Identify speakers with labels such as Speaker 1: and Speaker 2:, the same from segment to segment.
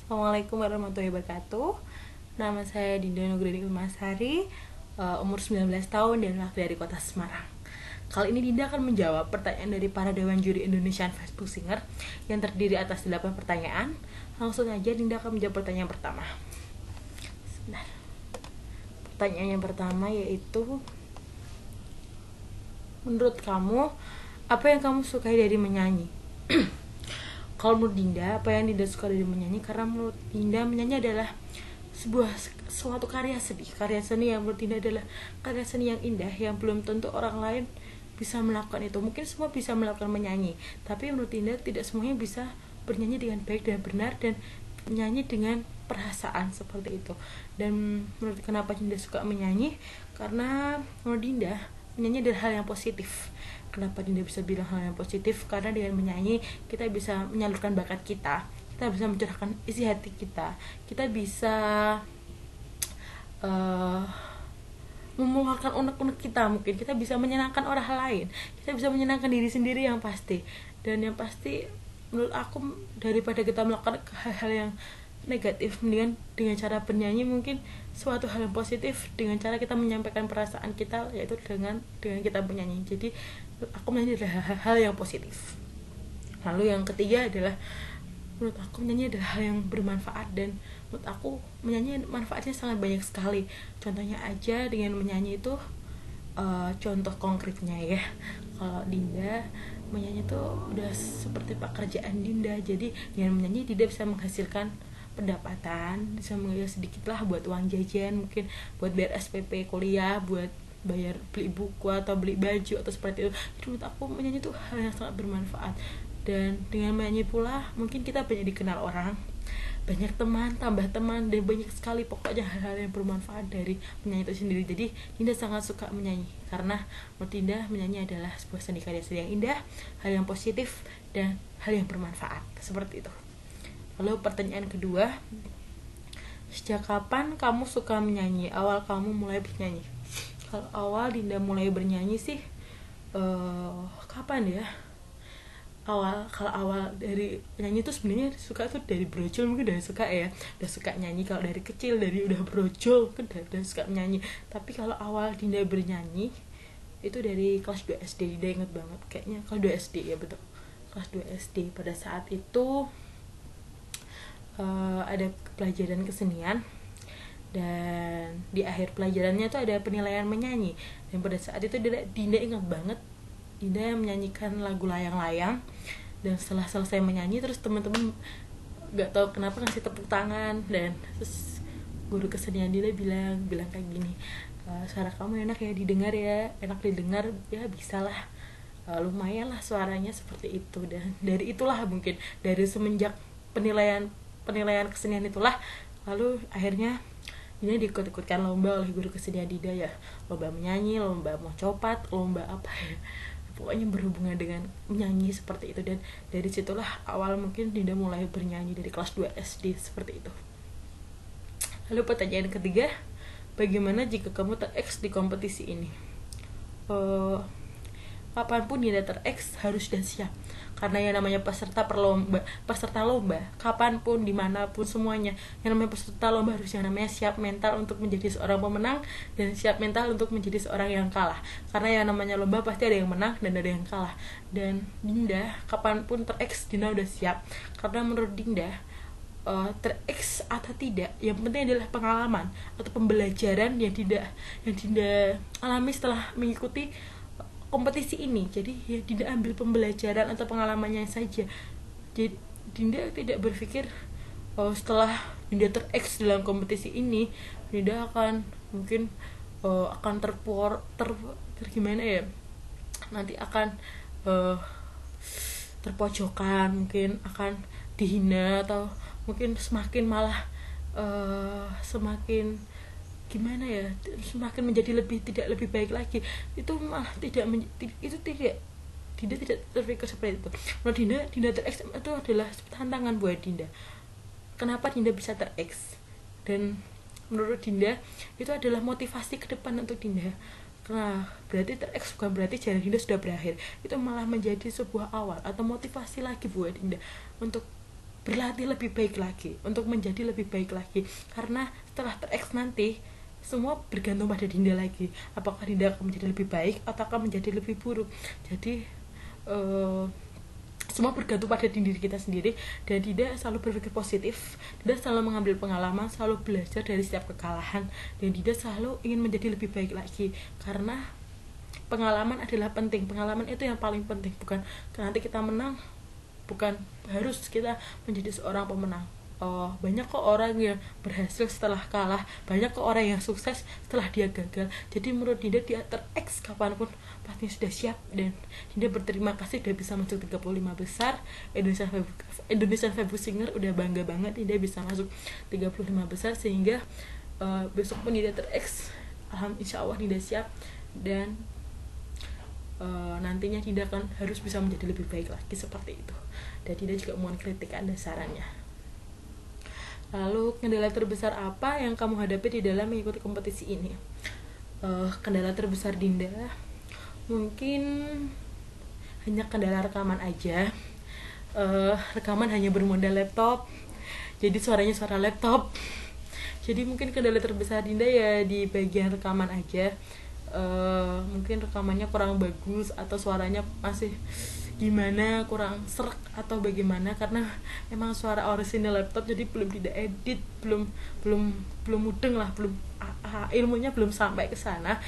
Speaker 1: Assalamualaikum warahmatullahi wabarakatuh. Nama saya Dinda Nugraini Ilmasari, umur 19 tahun dan lahir dari kota Semarang. Kali ini Dinda akan menjawab pertanyaan dari para dewan juri Indonesian Facebook Singer yang terdiri atas 8 pertanyaan. Langsung aja Dinda akan menjawab pertanyaan pertama. Sebentar. Pertanyaan yang pertama yaitu, menurut kamu, apa yang kamu sukai dari menyanyi? Kalau menurut Dinda, apa yang Dinda suka dari menyanyi? Karena menurut Dinda, menyanyi adalah suatu karya seni yang menurut Dinda adalah karya seni yang indah, yang belum tentu orang lain bisa melakukan itu. Mungkin semua bisa melakukan menyanyi, tapi menurut Dinda tidak semuanya bisa bernyanyi dengan baik dan benar dan menyanyi dengan perasaan seperti itu. Dan menurut kenapa Dinda suka menyanyi? Karena menurut Dinda, menyanyi adalah hal yang positif. Kenapa Dinda bisa bilang hal yang positif? Karena dengan menyanyi kita bisa menyalurkan bakat kita bisa mencurahkan isi hati kita bisa mengeluarkan unek-unek kita, mungkin kita bisa menyenangkan orang lain, kita bisa menyenangkan diri sendiri yang pasti. Dan yang pasti menurut aku, daripada kita melakukan hal-hal yang negatif, mendingan dengan cara bernyanyi mungkin suatu hal yang positif dengan cara kita menyampaikan perasaan kita, yaitu dengan kita bernyanyi. Jadi aku menyanyi adalah hal yang positif. Lalu yang ketiga adalah, menurut aku menyanyi adalah hal yang bermanfaat, dan menurut aku menyanyi manfaatnya sangat banyak sekali. Contohnya aja dengan menyanyi itu, contoh konkretnya ya, kalau Dinda menyanyi itu udah seperti pekerjaan Dinda. Jadi dengan menyanyi Dinda bisa menghasilkan pendapatan, bisa menghasilkan sedikit lah buat uang jajan, mungkin buat bayar SPP kuliah, buat bayar beli buku atau beli baju atau seperti itu. Jadi menurut aku menyanyi itu hal yang sangat bermanfaat. Dan dengan menyanyi pula mungkin kita banyak dikenal orang, banyak teman, tambah teman, dan banyak sekali pokoknya hal-hal yang bermanfaat dari menyanyi itu sendiri. Jadi Dinda sangat suka menyanyi karena menurut Dinda menyanyi adalah sebuah seni karya seni yang indah, hal yang positif, dan hal yang bermanfaat, seperti itu. Lalu pertanyaan kedua, sejak kapan kamu suka menyanyi? Awal kamu mulai bernyanyi? Kalau awal Dinda mulai bernyanyi sih, kapan ya? Kalau awal dari nyanyi tuh sebenarnya suka tuh dari brojol, mungkin udah suka ya, udah suka nyanyi. Kalau dari kecil, dari udah brojol kan udah suka menyanyi. Tapi kalau awal Dinda bernyanyi itu dari kelas 2 SD. Dinda inget banget, kayaknya kelas 2 SD ya, betul, kelas 2 SD. Pada saat itu ada pelajaran kesenian, dan di akhir pelajarannya tuh ada penilaian menyanyi. Dan pada saat itu Dinda ingat banget, Dinda menyanyikan lagu Layang-Layang. Dan setelah selesai menyanyi, terus teman-teman nggak tahu kenapa ngasih tepuk tangan. Dan terus guru kesenian Dinda bilang kayak gini, suara kamu enak ya didengar ya, enak didengar ya, bisalah, lumayan lah suaranya, seperti itu. Dan dari itulah, mungkin dari semenjak penilaian kesenian itulah, lalu akhirnya ini diikut-ikutkan lomba oleh guru kesenian Dinda ya, lomba menyanyi, lomba mau copat, lomba apa ya, pokoknya berhubungan dengan menyanyi seperti itu. Dan dari situlah awal mungkin Dinda mulai bernyanyi dari kelas 2 SD, seperti itu. Lalu pertanyaan ketiga, bagaimana jika kamu ter-X di kompetisi ini? Kapanpun Dinda ter-X harus dan siap, karena yang namanya peserta lomba, kapanpun, dimanapun, semuanya yang namanya peserta lomba harus yang namanya siap mental untuk menjadi seorang pemenang, dan siap mental untuk menjadi seorang yang kalah. Karena yang namanya lomba pasti ada yang menang dan ada yang kalah. Dan Dinda kapanpun ter-X, Dinda udah siap. Karena menurut Dinda, ter-X atau tidak, yang penting adalah pengalaman atau pembelajaran yang Dinda alami setelah mengikuti kompetisi ini. Jadi ya Dinda ambil pembelajaran atau pengalamannya saja. Jadi Dinda tidak berpikir, setelah Dinda ter-X dalam kompetisi ini, Dinda akan mungkin akan gimana ya, nanti akan terpojokan, mungkin akan dihina, atau mungkin semakin malah semakin gimana ya, semakin menjadi tidak lebih baik lagi. Itu malah tidak Dinda tidak terpikir seperti itu. Menurut Dinda ter-X itu adalah tantangan buat Dinda. Kenapa Dinda bisa ter-X? Dan menurut Dinda itu adalah motivasi ke depan untuk Dinda. Nah, berarti ter-X bukan berarti jalan Dinda sudah berakhir. Itu malah menjadi sebuah awal atau motivasi lagi buat Dinda untuk berlatih lebih baik lagi, untuk menjadi lebih baik lagi. Karena setelah ter-X nanti semua bergantung pada Dinda lagi, apakah Dinda akan menjadi lebih baik atau akan menjadi lebih buruk. Jadi semua bergantung pada diri kita sendiri, dan Dinda selalu berpikir positif. Dinda selalu mengambil pengalaman, selalu belajar dari setiap kekalahan, dan Dinda selalu ingin menjadi lebih baik lagi. Karena pengalaman adalah penting, pengalaman itu yang paling penting. Bukan nanti kita menang, bukan harus kita menjadi seorang pemenang. Banyak kok orang yang berhasil setelah kalah, banyak kok orang yang sukses setelah dia gagal. Jadi menurut Dinda, dia ter-X kapanpun pasti sudah siap, dan Dinda berterima kasih sudah bisa masuk 35 besar. Indonesian Facebook Singer udah bangga banget Dinda bisa masuk 35 besar, sehingga besok pun Dinda ter-X, insya Allah Dinda siap, dan nantinya Dinda kan harus bisa menjadi lebih baik lagi seperti itu. Dan Dinda juga mohon kritikan dan sarannya. Lalu, kendala terbesar apa yang kamu hadapi di dalam mengikuti kompetisi ini? Kendala terbesar Dinda mungkin hanya kendala rekaman aja. Rekaman hanya bermodal laptop, jadi suaranya suara laptop. Jadi mungkin kendala terbesar Dinda ya di bagian rekaman aja. Mungkin rekamannya kurang bagus, atau suaranya masih gimana, kurang serak atau bagaimana, karena emang suara orisinal laptop, jadi belum tidak edit, belum mudeng lah, belum ilmunya belum sampai ke sana,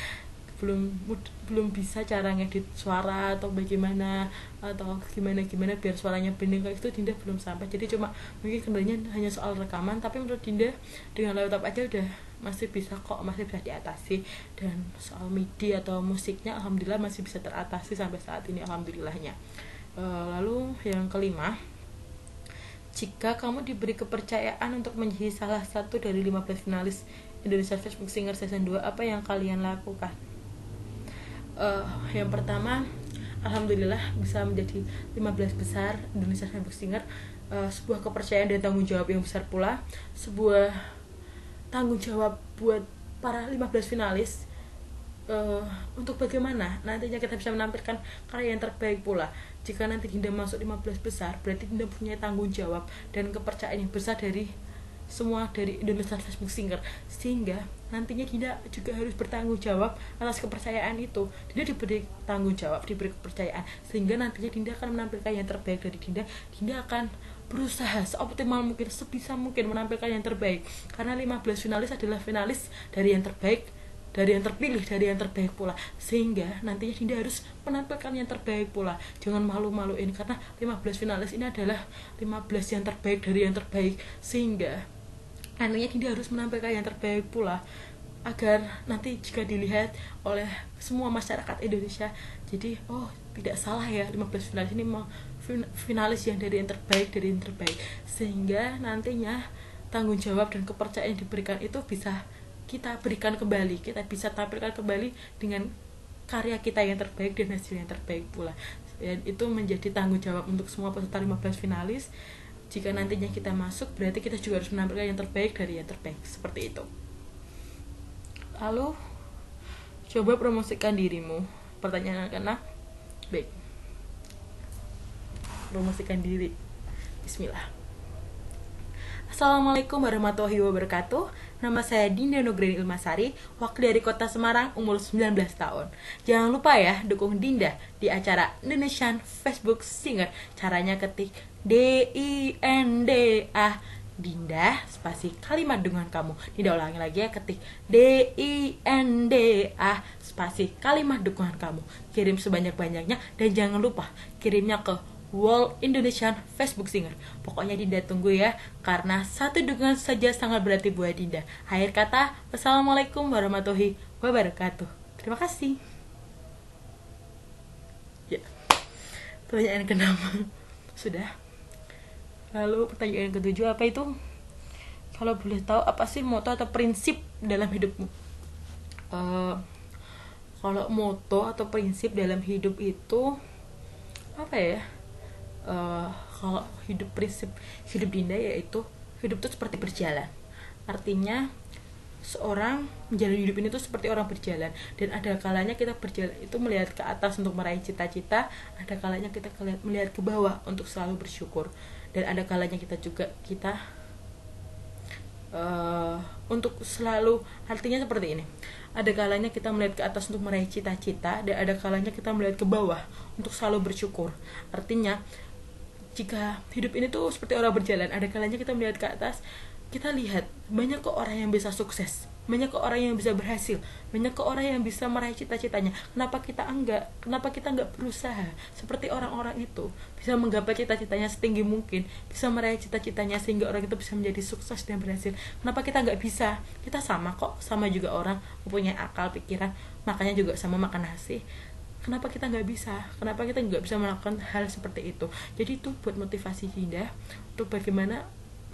Speaker 1: belum bisa cara ngedit suara atau bagaimana, atau gimana biar suaranya bening kayak itu Dinda belum sampai. Jadi cuma mungkin kendalanya hanya soal rekaman, tapi menurut Dinda dengan laptop aja udah masih bisa kok, masih bisa diatasi. Dan soal MIDI atau musiknya alhamdulillah masih bisa teratasi sampai saat ini, alhamdulillahnya. Lalu yang kelima, jika kamu diberi kepercayaan untuk menjadi salah satu dari 15 finalis Indonesia Facebook Singer Season 2, apa yang kalian lakukan? Yang pertama, alhamdulillah bisa menjadi 15 besar Indonesia Facebook Singer, sebuah kepercayaan dan tanggung jawab yang besar pula, sebuah tanggung jawab buat para 15 finalis, untuk bagaimana nantinya kita bisa menampilkan karya yang terbaik pula. Jika nanti Dinda masuk 15 besar, berarti Dinda punya tanggung jawab dan kepercayaan yang besar dari semua dari Indonesia Facebook Singer, sehingga nantinya Dinda juga harus bertanggung jawab atas kepercayaan itu. Dinda diberi tanggung jawab, diberi kepercayaan, sehingga nantinya Dinda akan menampilkan yang terbaik dari Dinda. Dinda akan berusaha seoptimal mungkin, sebisa mungkin menampilkan yang terbaik, karena 15 finalis adalah finalis dari yang terbaik, dari yang terpilih, dari yang terbaik pula, sehingga nantinya Dinda harus menampilkan yang terbaik pula. Jangan malu-maluin, karena 15 finalis ini adalah 15 yang terbaik dari yang terbaik, sehingga nantinya Dinda harus menampilkan yang terbaik pula, agar nanti jika dilihat oleh semua masyarakat Indonesia, jadi tidak salah ya, 15 finalis ini mau finalis yang dari yang terbaik, sehingga nantinya tanggung jawab dan kepercayaan yang diberikan itu bisa kita berikan kembali, kita bisa tampilkan kembali dengan karya kita yang terbaik dan hasil yang terbaik pula. Dan itu menjadi tanggung jawab untuk semua peserta 15 finalis. Jika nantinya kita masuk, berarti kita juga harus menampilkan yang terbaik dari yang terbaik, seperti itu. Lalu, coba promosikan dirimu. Pertanyaan anak-anak. Baik, promosikan diri. Bismillah. Assalamualaikum warahmatullahi wabarakatuh. Nama saya Dinda Nugraini Ilmasari, wakil dari Kota Semarang, umur 19 tahun. Jangan lupa ya, dukung Dinda di acara Indonesian Facebook Singer. Caranya ketik DINDA Dinda spasi kalimat dengan kamu. Dinda ulangi lagi ya, ketik DINDA spasi kalimat dukungan kamu. Kirim sebanyak-banyaknya, dan jangan lupa kirimnya ke World Indonesian Facebook Singer. Pokoknya Dinda tunggu ya, karena satu dukungan saja sangat berarti buat Dinda. Akhir kata, wassalamualaikum warahmatullahi wabarakatuh. Terima kasih. Ya, pertanyaan ke-6 sudah. Lalu pertanyaan ke-7, apa itu? Kalau boleh tahu, apa sih moto atau prinsip dalam hidupmu? Kalau moto atau prinsip dalam hidup itu apa ya? Kalau prinsip hidup Dinda yaitu hidup itu seperti berjalan. Artinya seorang menjalani hidup ini tuh seperti orang berjalan, dan ada kalanya kita berjalan itu melihat ke atas untuk meraih cita-cita, ada kalanya kita melihat ke bawah untuk selalu bersyukur. Dan ada kalanya kita untuk selalu, artinya seperti ini, ada kalanya kita melihat ke atas untuk meraih cita-cita, dan ada kalanya kita melihat ke bawah untuk selalu bersyukur. Artinya jika hidup ini tuh seperti orang berjalan, ada kalanya kita melihat ke atas, kita lihat banyak kok orang yang bisa sukses, banyak kok orang yang bisa berhasil, banyak kok orang yang bisa meraih cita-citanya. Kenapa kita enggak berusaha seperti orang-orang itu, bisa menggapai cita-citanya setinggi mungkin, bisa meraih cita-citanya sehingga orang itu bisa menjadi sukses dan berhasil. Kenapa kita enggak bisa? Kita sama kok, sama juga orang, mempunyai akal, pikiran, makanya juga sama makan nasi. Kenapa kita nggak bisa? Kenapa kita nggak bisa melakukan hal seperti itu? Jadi itu buat motivasi Dinda untuk bagaimana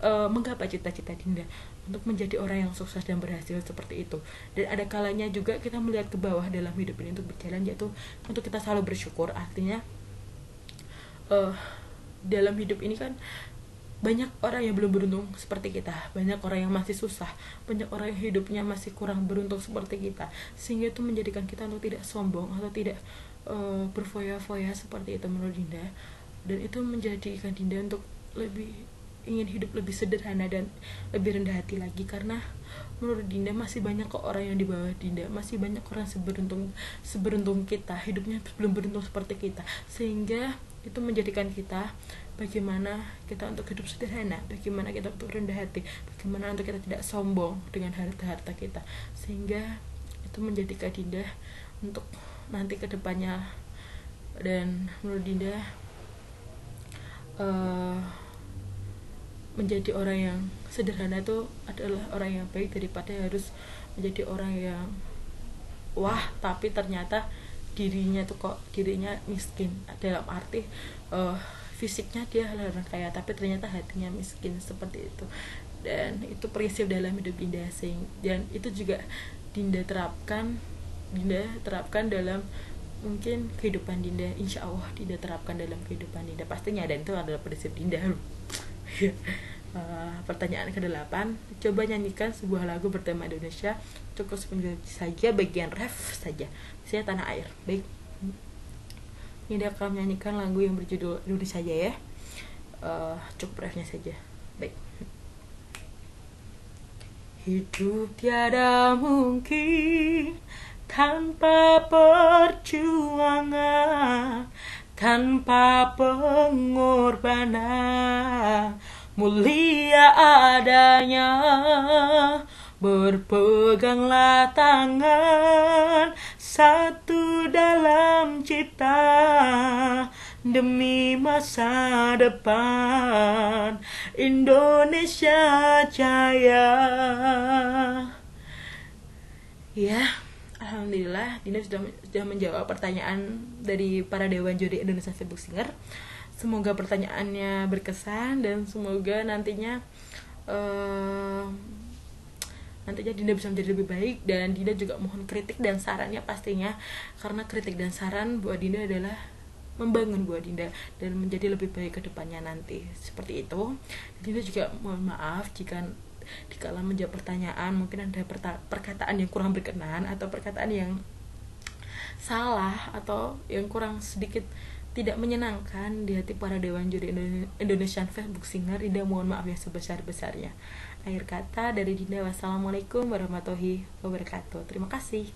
Speaker 1: menggapai cita-cita Dinda, untuk menjadi orang yang sukses dan berhasil seperti itu. Dan ada kalanya juga kita melihat ke bawah dalam hidup ini untuk berjalan, yaitu untuk kita selalu bersyukur. Artinya dalam hidup ini kan banyak orang yang belum beruntung seperti kita, banyak orang yang masih susah, banyak orang yang hidupnya masih kurang beruntung seperti kita, sehingga itu menjadikan kita untuk tidak sombong atau tidak berfoya-foya seperti itu menurut Dinda. Dan itu menjadikan Dinda untuk lebih ingin hidup lebih sederhana dan lebih rendah hati lagi, karena menurut Dinda masih banyak kok orang yang di bawah Dinda, masih banyak orang seberuntung kita, hidupnya belum beruntung seperti kita, sehingga itu menjadikan kita bagaimana kita untuk hidup sederhana, bagaimana kita untuk rendah hati, bagaimana untuk kita tidak sombong dengan harta-harta kita, sehingga itu menjadikan Dinda untuk nanti ke depannya. Dan menurut Dinda menjadi orang yang sederhana itu adalah orang yang baik daripada harus menjadi orang yang wah tapi ternyata dirinya miskin, dalam arti fisiknya dia orang kaya tapi ternyata hatinya miskin seperti itu. Dan itu prinsip dalam hidup Dinda, dan itu juga Dinda terapkan dalam mungkin kehidupan Dinda. Insya Allah Dinda terapkan dalam kehidupan Dinda pastinya, dan itu adalah prinsip Dinda. Pertanyaan ke-8, coba nyanyikan sebuah lagu bertema Indonesia, cukup saja bagian ref saja, misalnya Tanah Air. Baik, ini dia akan menyanyikan lagu yang berjudul Indonesia saja ya, cukup refnya saja. Baik. Hidup tiada mungkin tanpa perjuangan, tanpa pengorbanan, mulia adanya. Berpeganglah tangan, satu dalam cita, demi masa depan Indonesia Jaya. Ya, alhamdulillah Dinda sudah menjawab pertanyaan dari para dewan juri Indonesia Facebook Singer. Semoga pertanyaannya berkesan, dan semoga nantinya Dinda bisa menjadi lebih baik. Dan Dinda juga mohon kritik dan sarannya pastinya, karena kritik dan saran buat Dinda adalah membangun buat Dinda dan menjadi lebih baik ke depannya nanti. Seperti itu. Dinda juga mohon maaf jika dikala menjawab pertanyaan mungkin ada perkataan yang kurang berkenan, atau perkataan yang salah, atau yang kurang sedikit tidak menyenangkan di hati para dewan juri Indonesian Facebook Singer. Dinda mohon maaf yang sebesar-besarnya. Akhir kata dari Dinda, wassalamualaikum warahmatullahi wabarakatuh. Terima kasih.